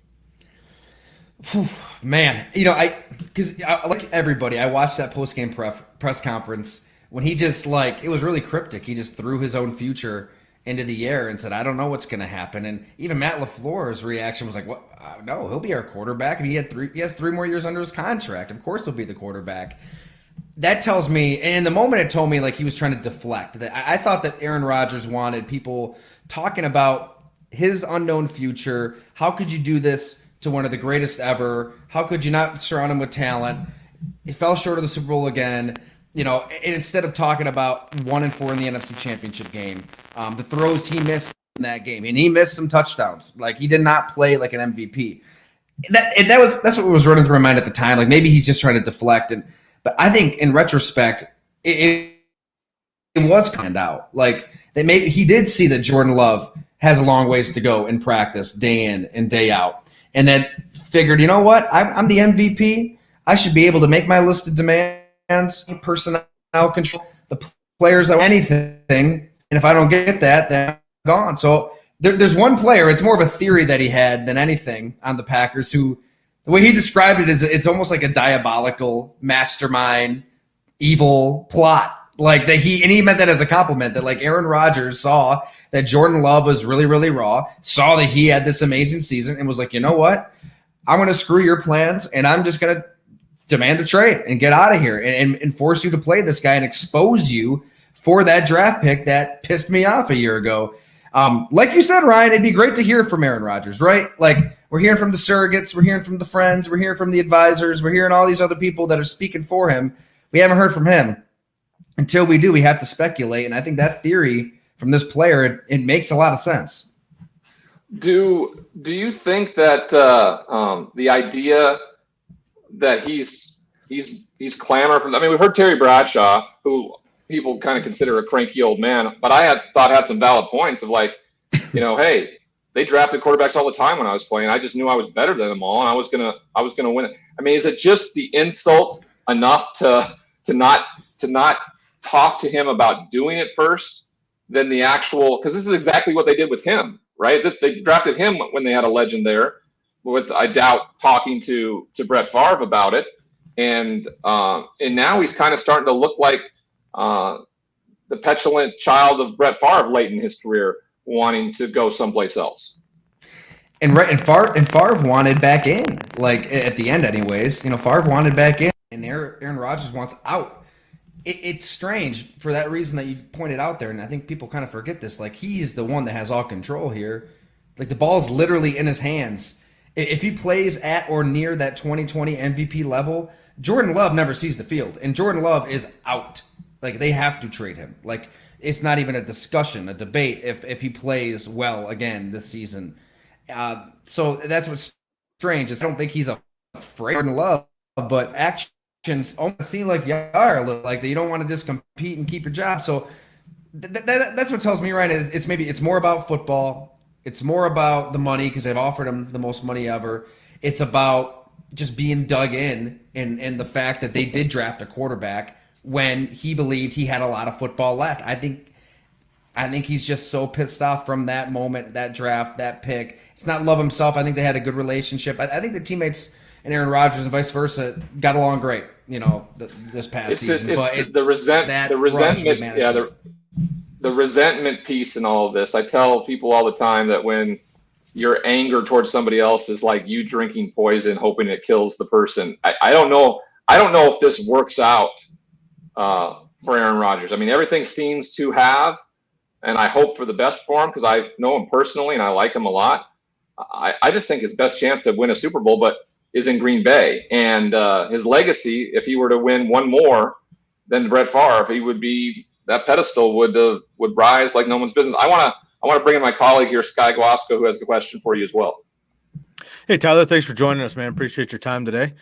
Man, because like everybody, I watched that post-game press conference when he just, like, it was really cryptic. He just threw his own future into the air and said, I don't know what's going to happen. And even Matt LaFleur's reaction was like, "What? No, he'll be our quarterback. And he has 3 more years under his contract. Of course he'll be the quarterback." That tells me, and in the moment it told me, like, he was trying to deflect. That I thought that Aaron Rodgers wanted people talking about his unknown future. How could you do this to one of the greatest ever? How could you not surround him with talent? He fell short of the Super Bowl again. And instead of talking about 1-4 in the NFC Championship game, the throws he missed in that game, and he missed some touchdowns. Like, he did not play like an MVP. That's what was running through my mind at the time. Like, maybe he's just trying to deflect. But I think in retrospect, it was kind out. Like, that maybe he did see that Jordan Love has a long ways to go in practice, day in and day out. And then figured, you know what? I'm the MVP. I should be able to make my list of demands, personnel control, the players, anything. And if I don't get that, then I'm gone. So there's one player, it's more of a theory that he had than anything on the Packers, who, the way he described it is, it's almost like a diabolical mastermind, evil plot. Like, that he meant that as a compliment, that, like, Aaron Rodgers saw that Jordan Love was really, really raw, saw that he had this amazing season, and was like, you know what? I'm going to screw your plans, and I'm just going to demand a trade and get out of here and force you to play this guy and expose you for that draft pick that pissed me off a year ago. Like you said, Ryan, it'd be great to hear from Aaron Rodgers, right? Like, we're hearing from the surrogates, we're hearing from the friends, we're hearing from the advisors, we're hearing all these other people that are speaking for him. We haven't heard from him. Until we do, we have to speculate, and I think that theory from this player, it makes a lot of sense. Do you think that the idea that he's clamoring for? I mean, we've heard Terry Bradshaw, who people kind of consider a cranky old man, but I thought had some valid points of, like, hey, they drafted quarterbacks all the time when I was playing. I just knew I was better than them all, and I was gonna win it. I mean, is it just the insult enough to not talk to him about doing it first? Than the actual, because this is exactly what they did with him, right? They drafted him when they had a legend there, with, I doubt, talking to Brett Favre about it, and now he's kind of starting to look like the petulant child of Brett Favre late in his career, wanting to go someplace else. And Favre wanted back in, like, at the end, anyways. Favre wanted back in, and Aaron Rodgers wants out. It's strange for that reason that you pointed out there, and I think people kind of forget this. Like, he's the one that has all control here. Like, the ball's literally in his hands. If he plays at or near that 2020 MVP level, Jordan Love never sees the field, and Jordan Love is out. Like, they have to trade him. Like, it's not even a discussion, a debate if he plays well again this season. So that's what's strange. I don't think he's a afraid of love, but actions almost seem like you are a little like that. You don't want to just compete and keep your job. So that's what tells me, right? It's more about football. It's more about the money because they've offered him the most money ever. It's about just being dug in and the fact that they did draft a quarterback when he believed he had a lot of football left. I think he's just so pissed off from that moment, that draft, that pick. It's not love himself. I think they had a good relationship. I think the teammates and Aaron Rodgers and vice versa got along great, this past season. But the resentment, the resentment piece in all of this. I tell people all the time that when your anger towards somebody else is like you drinking poison, hoping it kills the person. I don't know. I don't know if this works out for Aaron Rodgers. I mean, everything seems to have. And I hope for the best for him because I know him personally and I like him a lot. I just think his best chance to win a Super Bowl is in Green Bay. And his legacy, if he were to win one more than Brett Favre, that pedestal would rise like no one's business. I want to bring in my colleague here, Sky Guasco, who has a question for you as well. Hey, Tyler, thanks for joining us, man. Appreciate your time today.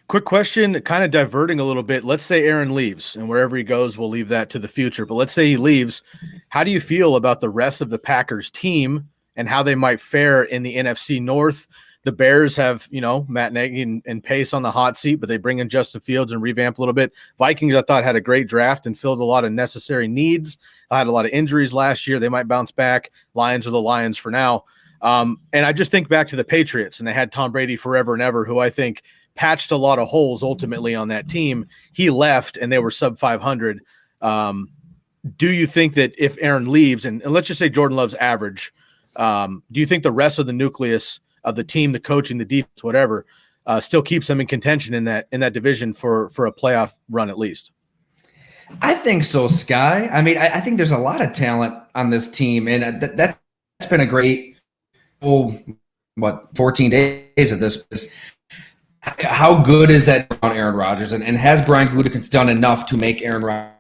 Quick question, kind of diverting a little bit. Let's say Aaron leaves, and wherever he goes, we'll leave that to the future. But let's say he leaves. How do you feel about the rest of the Packers team and how they might fare in the NFC North? The Bears have, Matt Nagy and Pace on the hot seat, but they bring in Justin Fields and revamp a little bit. Vikings, I thought, had a great draft and filled a lot of necessary needs. I had a lot of injuries last year. They might bounce back. Lions are the Lions for now. And I just think back to the Patriots, and they had Tom Brady forever and ever, who I think – patched a lot of holes ultimately on that team. He left and they were sub 500. Do you think that if Aaron leaves and let's just say Jordan Love's average, do you think the rest of the nucleus of the team, the coaching, the defense, whatever, still keeps them in contention in that division for a playoff run at least? I think so, Sky. I mean, I think there's a lot of talent on this team, and that's been a great 14 days of this. How good is that on Aaron Rodgers? And has Brian Gutekunst done enough to make Aaron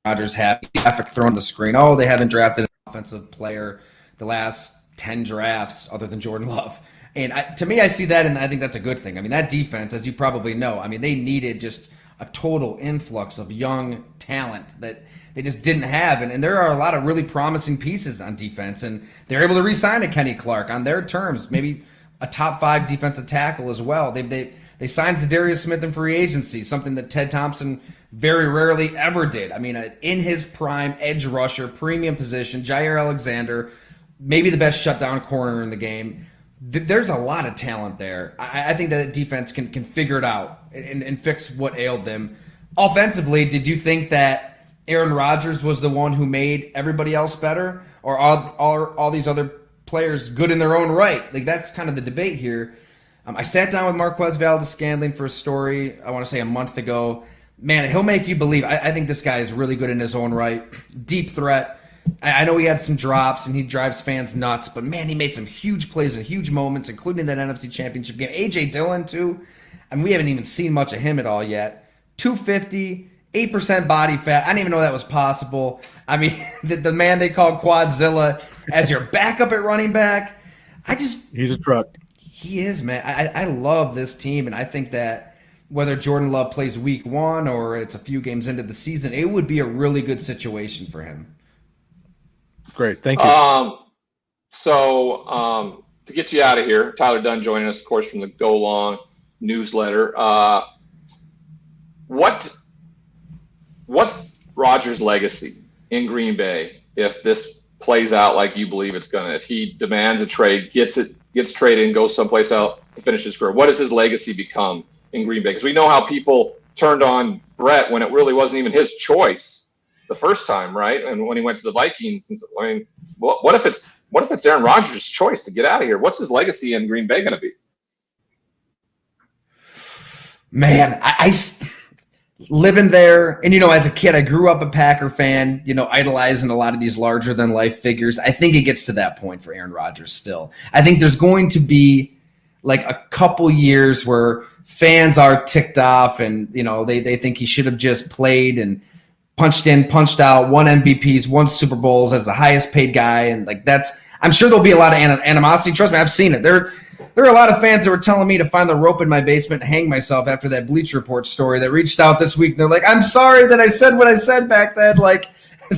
Rodgers happy? Traffic thrown the screen. Oh, they haven't drafted an offensive player the last 10 drafts other than Jordan Love. And to me, I see that, and I think that's a good thing. I mean, that defense, as you probably know, they needed just a total influx of young talent that they just didn't have. And there are a lot of really promising pieces on defense, and they're able to re-sign a Kenny Clark on their terms, maybe a top 5 defensive tackle as well. They signed Zadarius Smith in free agency, something that Ted Thompson very rarely ever did. In his prime, edge rusher, premium position, Jair Alexander, maybe the best shutdown corner in the game. There's a lot of talent there. I think that defense can figure it out and fix what ailed them. Offensively, did you think that Aaron Rodgers was the one who made everybody else better, or are all these other players good in their own right? Like, that's kind of the debate here. I sat down with Marquez Valdes-Scantling for a story, I want to say a month ago. Man, he'll make you believe. I think this guy is really good in his own right. Deep threat. I know he had some drops and he drives fans nuts, but man, he made some huge plays and huge moments, including that NFC Championship game. A.J. Dillon, too. We haven't even seen much of him at all yet. 250, 8% body fat. I didn't even know that was possible. The man they called Quadzilla as your backup at running back. He's a truck. He is, man. I love this team, and I think that whether Jordan Love plays week 1 or it's a few games into the season, it would be a really good situation for him. Great. Thank you. So to get you out of here, Tyler Dunne joining us, of course, from the Go Long newsletter. What's Rodgers' legacy in Green Bay if this plays out like you believe it's going to? If he demands a trade, gets traded and goes someplace else to finish his career, what does his legacy become in Green Bay? Because we know how people turned on Brett when it really wasn't even his choice the first time, right? And when he went to the Vikings, what if it's Aaron Rodgers' choice to get out of here? What's his legacy in Green Bay going to be? Man, I living there, and as a kid, I grew up a Packer fan, idolizing a lot of these larger than life figures. I think it gets to that point for Aaron Rodgers still. I think there's going to be like a couple years where fans are ticked off and, they think he should have just played and punched in, punched out, won MVPs, won Super Bowls as the highest paid guy. And I'm sure there'll be a lot of animosity. Trust me, I've seen it. there are a lot of fans that were telling me to find the rope in my basement and hang myself after that Bleacher Report story that reached out this week. They're like, I'm sorry that I said what I said back then. Like,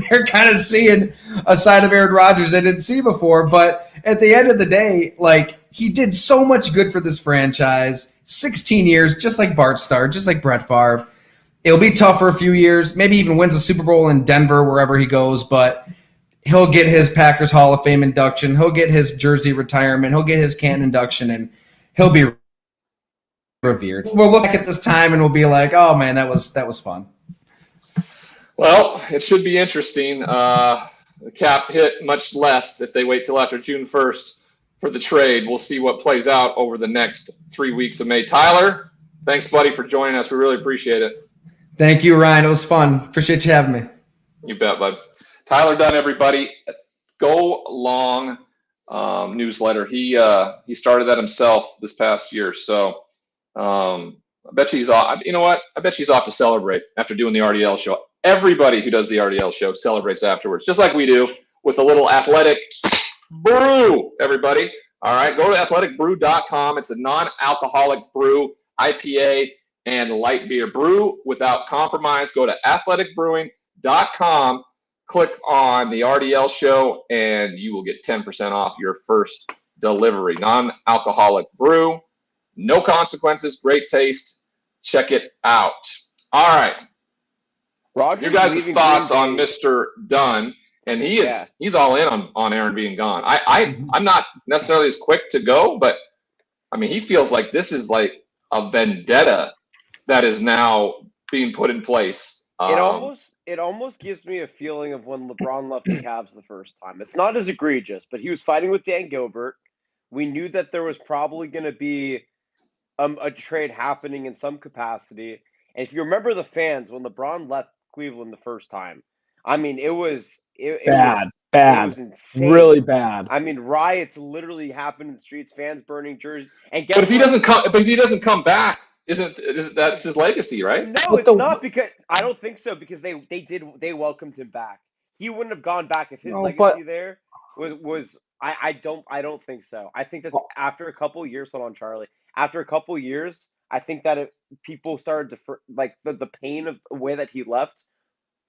they're kind of seeing a side of Aaron Rodgers they didn't see before. But at the end of the day, like, he did so much good for this franchise. 16 years, just like Bart Starr, just like Brett Favre. It'll be tough for a few years. Maybe even wins a Super Bowl in Denver, wherever he goes. But he'll get his Packers Hall of Fame induction. He'll get his jersey retirement. He'll get his Canton induction, and he'll be revered. We'll look back at this time and we'll be like, oh, man, that was fun. Well, it should be interesting. The cap hit much less if they wait till after June 1st for the trade. We'll see what plays out over the next 3 weeks of May. Tyler, thanks, buddy, for joining us. We really appreciate it. Thank you, Ryan. It was fun. Appreciate you having me. You bet, bud. Tyler Dunne, everybody. Go Long newsletter. He started that himself this past year. So I bet you he's off. You know what? I bet you he's off to celebrate after doing the RDL show. Everybody who does the RDL show celebrates afterwards, just like we do with a little athletic brew, everybody. All right, go to athleticbrew.com. It's a non-alcoholic brew, IPA, and light beer. Brew without compromise. Go to athleticbrewing.com, click on the RDL show, and you will get 10% off your first delivery. Non-alcoholic brew, no consequences, great taste. Check it out. All right. Rodgers Your guys' leaving thoughts Green on Bay. Mr. Dunn, and he's all in on Aaron being gone. I'm not necessarily as quick to go, but I mean, he feels like this is like a vendetta that is now being put in place. It almost gives me a feeling of when LeBron left the Cavs the first time. It's not as egregious, but he was fighting with Dan Gilbert. We knew that there was probably going to be a trade happening in some capacity. And if you remember the fans when LeBron left Cleveland the first time, I mean, it was Bad. It was insane. Really bad. I mean, riots literally happened in the streets, fans burning jerseys. And But if he doesn't come back, isn't that's his legacy, right? No, it's not, because I don't think so, because they welcomed him back. He wouldn't have gone back if his legacy there was I don't think so. I think that after a couple years, hold on, Charlie. After a couple years, I think that people started to like the pain of the way that he left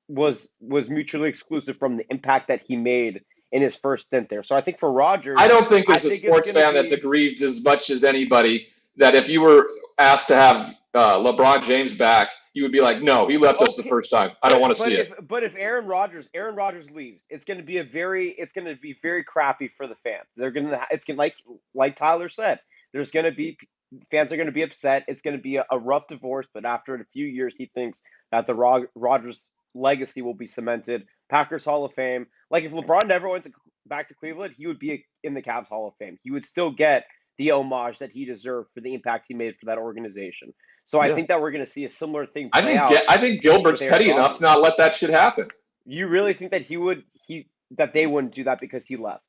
was mutually exclusive from the impact that he made in his first stint there. So I think for Rodgers, I don't think there's a sports fan that's aggrieved as much as anybody that if you were asked to have LeBron James back, you would be like, no, he left us the first time. I don't want to see it. But if Aaron Rodgers leaves, it's going to be very crappy for the fans. It's going to like Tyler said, there's going to be fans are going to be upset. It's going to be a rough divorce, but after a few years, he thinks that the Rodgers legacy will be cemented. Packers Hall of Fame. Like if LeBron never went back to Cleveland, he would be in the Cavs Hall of Fame. He would still get the homage that he deserved for the impact he made for that organization. So I think that we're going to see a similar thing play out. I think Gilbert's petty enough to not let that shit happen. You really think that that they wouldn't do that because he left?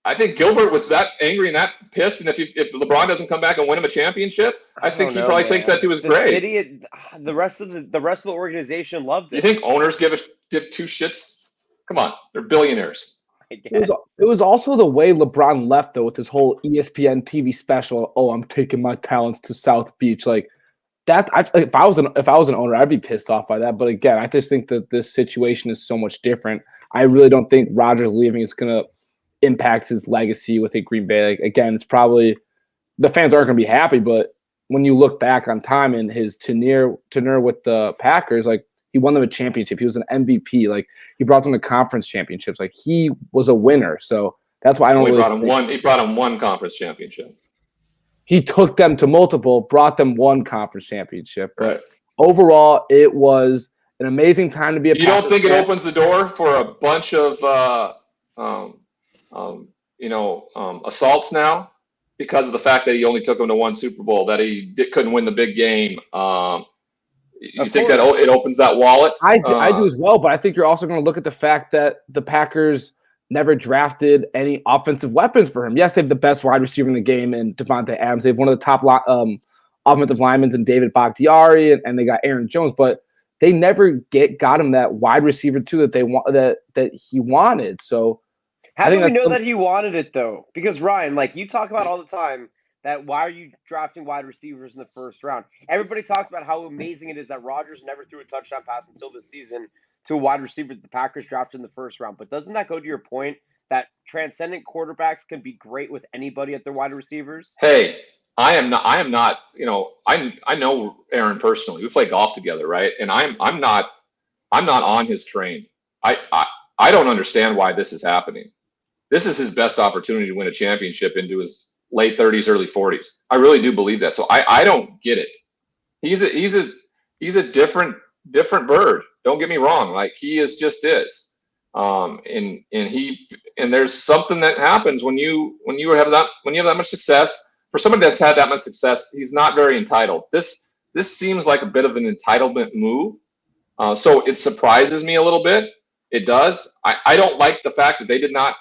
I think Gilbert was that angry and that pissed, and if LeBron doesn't come back and win him a championship, I think he probably takes that to his grave. The rest of the organization loved it. You think owners give two shits? Come on, they're billionaires. It was also the way LeBron left, though, with his whole ESPN TV special. Oh, I'm taking my talents to South Beach, like that. If I was an owner, I'd be pissed off by that. But again, I just think that this situation is so much different. I really don't think Rodgers leaving is going to impact his legacy with Green Bay. Like, again, it's probably the fans aren't going to be happy, but when you look back on time and his tenure with the Packers, like he won them a championship. He was an MVP. Like he brought them to conference championships. Like he was a winner. So that's why I don't really He brought him one conference championship. He took them to multiple, brought them one conference championship. But overall, it was an amazing time to be a Packers don't think fan. It opens the door for a bunch of assaults now because of the fact that he only took him to one Super Bowl, that he couldn't win the big game. You think that it opens that wallet? I do as well, but I think you're also going to look at the fact that the Packers never drafted any offensive weapons for him. Yes, they have the best wide receiver in the game in Devontae Adams. They have one of the top offensive linemen in David Bakhtiari, and they got Aaron Jones, but they never got him that wide receiver too that he wanted. So how do we know that he wanted it though? Because Ryan, like you talk about all the time, that why are you drafting wide receivers in the first round? Everybody talks about how amazing it is that Rodgers never threw a touchdown pass until this season to a wide receiver that the Packers drafted in the first round. But doesn't that go to your point that transcendent quarterbacks can be great with anybody at their wide receivers? Hey, I am not, I know Aaron personally. We play golf together, right? And I'm not on his train. I don't understand why this is happening. This is his best opportunity to win a championship into his late 30s, early 40s. I really do believe that. So I don't get it. He's a different bird. Don't get me wrong. Like he just is. And there's something that happens when you have that much success. For somebody that's had that much success, he's not very entitled. This seems like a bit of an entitlement move. So it surprises me a little bit. It does. I don't like the fact that they did not,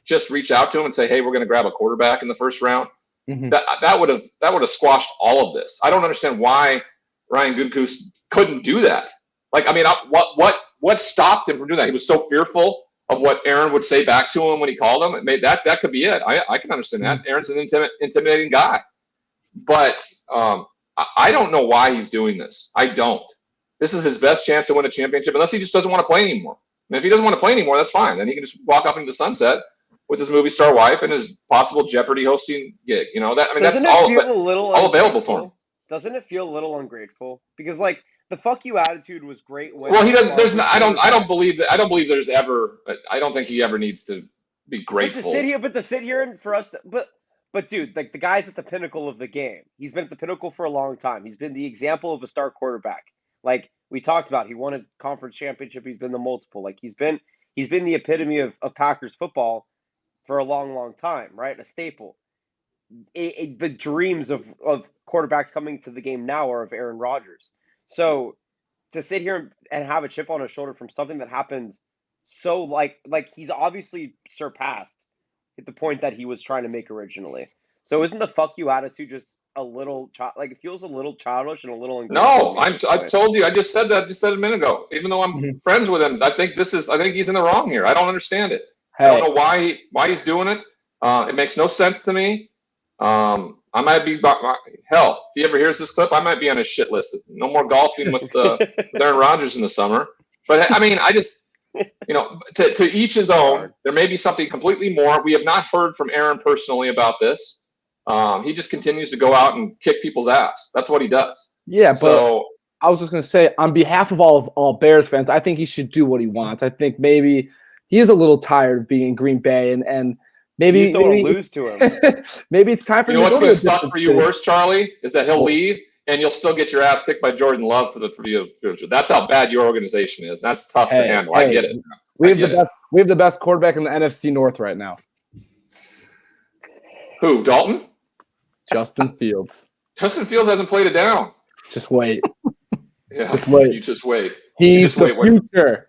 just reach out to him and say, hey, we're going to grab a quarterback in the first round. Mhm. That would have squashed all of this. I don't understand why Ryan Goodgoose couldn't do that. Like, I mean, what stopped him from doing that? He was so fearful of what Aaron would say back to him when he called him. It made that could be it. I can understand that. Aaron's an intimidating guy, but I don't know why he's doing this. I don't. This is his best chance to win a championship, unless he just doesn't want to play anymore. And if he doesn't want to play anymore, that's fine. Then he can just walk off into the sunset with his movie star wife and his possible Jeopardy hosting gig. That's all available for him. Doesn't it feel a little ungrateful? Because like the "fuck you" attitude was great when. Well, he doesn't. There's not. I don't believe that. I don't believe there's ever. I don't think he ever needs to be grateful. But to sit here and for us, but dude, like the guy's at the pinnacle of the game. He's been at the pinnacle for a long time. He's been the example of a star quarterback. Like we talked about, he won a conference championship. He's been the multiple. Like he's been the epitome of Packers football for a long, long time, right? A staple. The dreams of quarterbacks coming to the game now are of Aaron Rodgers. So to sit here and have a chip on his shoulder from something that happened so like he's obviously surpassed at the point that he was trying to make originally. So isn't the "fuck you" attitude just a little it feels a little childish and a little No, I told you. I just said that a minute ago. Even though I'm friends with him, I think he's in the wrong here. I don't understand it. Hey. I don't know why he's doing it. It makes no sense to me. I might be hell. If he ever hears this clip, I might be on his shit list. No more golfing with Aaron Rodgers in the summer. But I mean, I just to each his own. There may be something completely more. We have not heard from Aaron personally about this. He just continues to go out and kick people's ass. That's what he does. Yeah, but I was just going to say, on behalf of all Bears fans, I think he should do what he wants. I think maybe he is a little tired of being in Green Bay, and maybe you don't lose to him. Maybe it's time for him to go. What's going to suck for you worse, Charlie, is that he'll leave and you'll still get your ass kicked by Jordan Love for the future. That's how bad your organization is. That's tough to handle. I get it. We have the best quarterback in the NFC North right now. Who? Dalton? Justin Fields. Justin Fields hasn't played it down. Just wait. Yeah, just wait. You just wait. He's the future.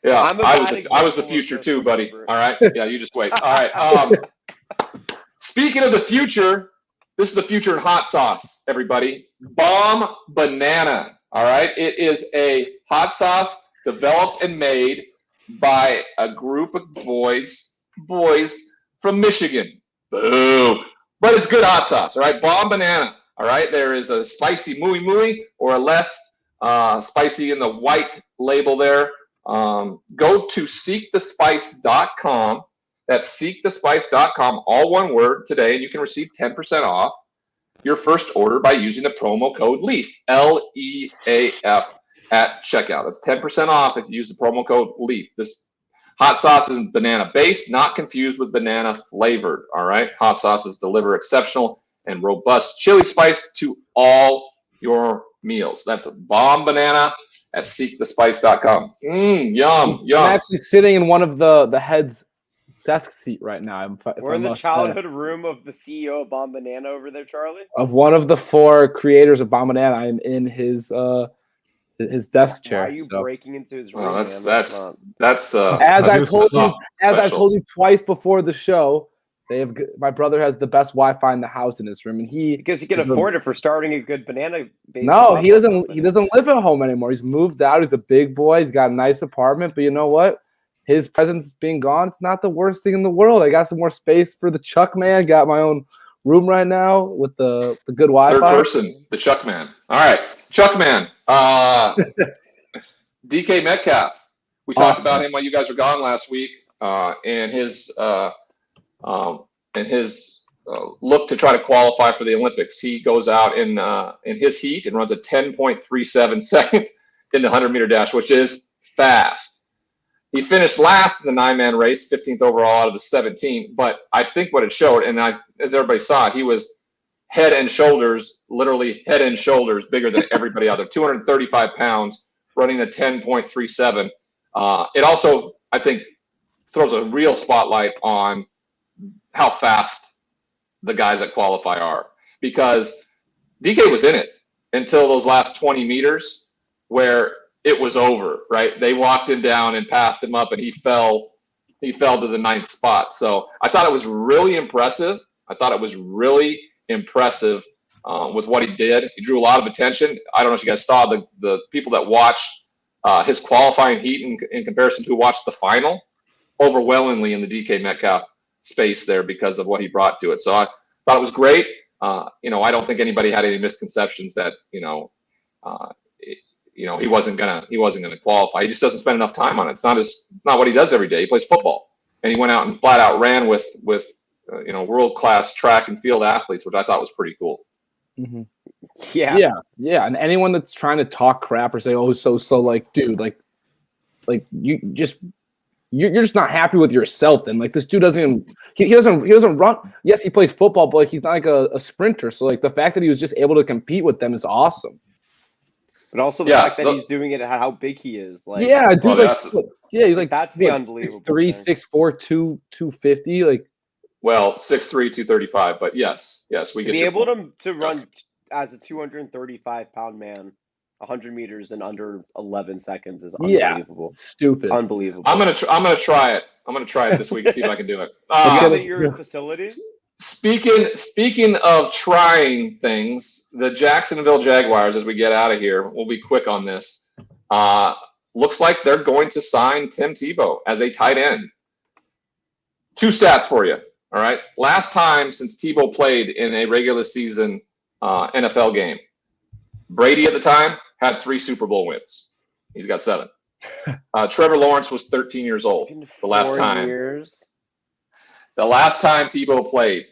Yeah, I was the future too, buddy. All right. Yeah, you just wait. All right. Speaking of the future, this is the future in hot sauce, everybody. Bomb Banana. All right. It is a hot sauce developed and made by a group of boys from Michigan. Boo. But it's good hot sauce, all right? Bomb Banana, all right? There is a spicy muy muy or a less spicy in the white label there. Go to seekthespice.com. That's seekthespice.com, all one word today, and you can receive 10% off your first order by using the promo code LEAF, LEAF, at checkout. That's 10% off if you use the promo code LEAF. This hot sauce is banana-based, not confused with banana-flavored, all right? Hot sauces deliver exceptional and robust chili spice to all your meals. That's a Bomb Banana at seekthespice.com. Yum. I'm actually sitting in one of the head's desk seat right now. We're in the childhood room of the CEO of Bomb Banana over there, Charlie? Of one of the 4 creators of Bomb Banana. I'm in his desk chair. Why are you breaking into his room? That's as I told you twice before the show. My brother has the best Wi-Fi in the house in his room, and because he can afford it for starting a good banana. No, he doesn't. He doesn't live at home anymore. He's moved out. He's a big boy. He's got a nice apartment. But you know what? His presence being gone, it's not the worst thing in the world. I got some more space for the Chuck man. Got my own room right now with the good Wi-Fi? Third person, the Chuck Man. All right, Chuck Man. DK Metcalf. We talked about him while you guys were gone last week, and his look to try to qualify for the Olympics. He goes out in his heat and runs a 10.37 second in the 100-meter dash, which is fast. He finished last in the 9-man race, 15th overall out of the 17. But I think what it showed, and as everybody saw it, he was literally head and shoulders bigger than everybody out there. 235 pounds, running a 10.37. It also, I think, throws a real spotlight on how fast the guys that qualify are, because DK was in it until those last 20 meters where it was over, right? They walked him down and passed him up, and he fell to the 9th spot. So I thought it was really impressive. With what he did. He drew a lot of attention. I don't know if you guys saw the people that watched his qualifying heat in comparison to who watched the final, overwhelmingly in the DK Metcalf space there because of what he brought to it. So I thought it was great. I don't think anybody had any misconceptions that he wasn't gonna qualify. He just doesn't spend enough time on it. It's not what he does every day. He plays football, and he went out and flat out ran with world-class track and field athletes, which I thought was pretty cool. Mm-hmm. Yeah. And anyone that's trying to talk crap or say, "Oh, so," like, dude, like you're just not happy with yourself. Then, like, this dude doesn't run. Yes, he plays football, but like, he's not like a sprinter. So like the fact that he was just able to compete with them is awesome. But also the fact that he's doing it at how big he is. Like, yeah, dude, he's like that's the unbelievable 6'3", 6'4", 250, like. Well, 6'3", 235, but yes, we to get be able point. to run as a 235-pound man 100 meters in under 11 seconds is unbelievable. Stupid. Unbelievable. I'm gonna try it. I'm gonna try it this week and see if I can do it. At your facility? Speaking of trying things, the Jacksonville Jaguars, as we get out of here, we'll be quick on this. Looks like they're going to sign Tim Tebow as a tight end. 2 stats for you. All right. Last time since Tebow played in a regular season NFL game, Brady at the time had 3 Super Bowl wins. He's got 7. Trevor Lawrence was 13 years old the last time. The last time Tebow played.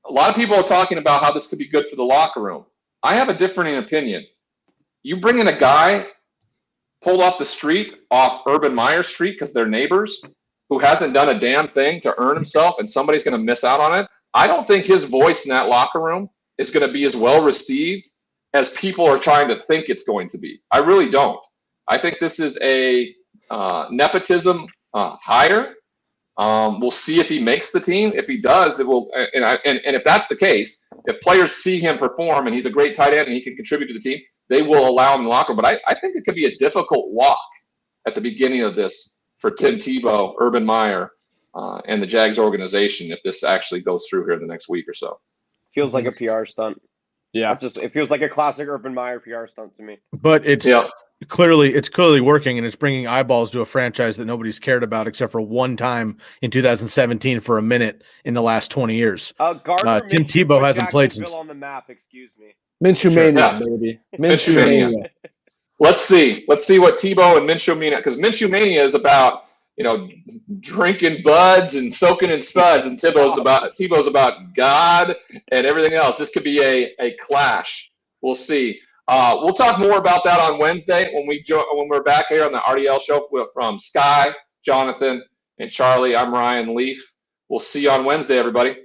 A lot of people are talking about how this could be good for the locker room. I have a differing opinion. You bring in a guy pulled off the street, off Urban Meyer Street, because they're neighbors, who hasn't done a damn thing to earn himself, and somebody's going to miss out on it. I don't think his voice in that locker room is going to be as well received as people are trying to think it's going to be. I really don't. I think this is a nepotism hire. We'll see if he makes the team. If he does, it will. And if that's the case, if players see him perform and he's a great tight end and he can contribute to the team, they will allow him in the locker room. But I think it could be a difficult walk at the beginning of this for Tim Tebow, Urban Meyer, and the Jags organization if this actually goes through here in the next week or so. Feels like a PR stunt. Yeah, it feels like a classic Urban Meyer PR stunt to me. But it's clearly working, and it's bringing eyeballs to a franchise that nobody's cared about except for one time in 2017 for a minute in the last 20 years. Tim Tebow hasn't played since on the map. Excuse me. Minshew Mania, baby. Minshew Mania. Let's see what Tebow and Minshew Mania, because Minshew Mania is about drinking buds and soaking in suds, and Tebow's about God and everything else. This could be a clash. We'll see. We'll talk more about that on Wednesday when we're back here on the RDL show from Sky, Jonathan, and Charlie. I'm Ryan Leaf. We'll see you on Wednesday, everybody.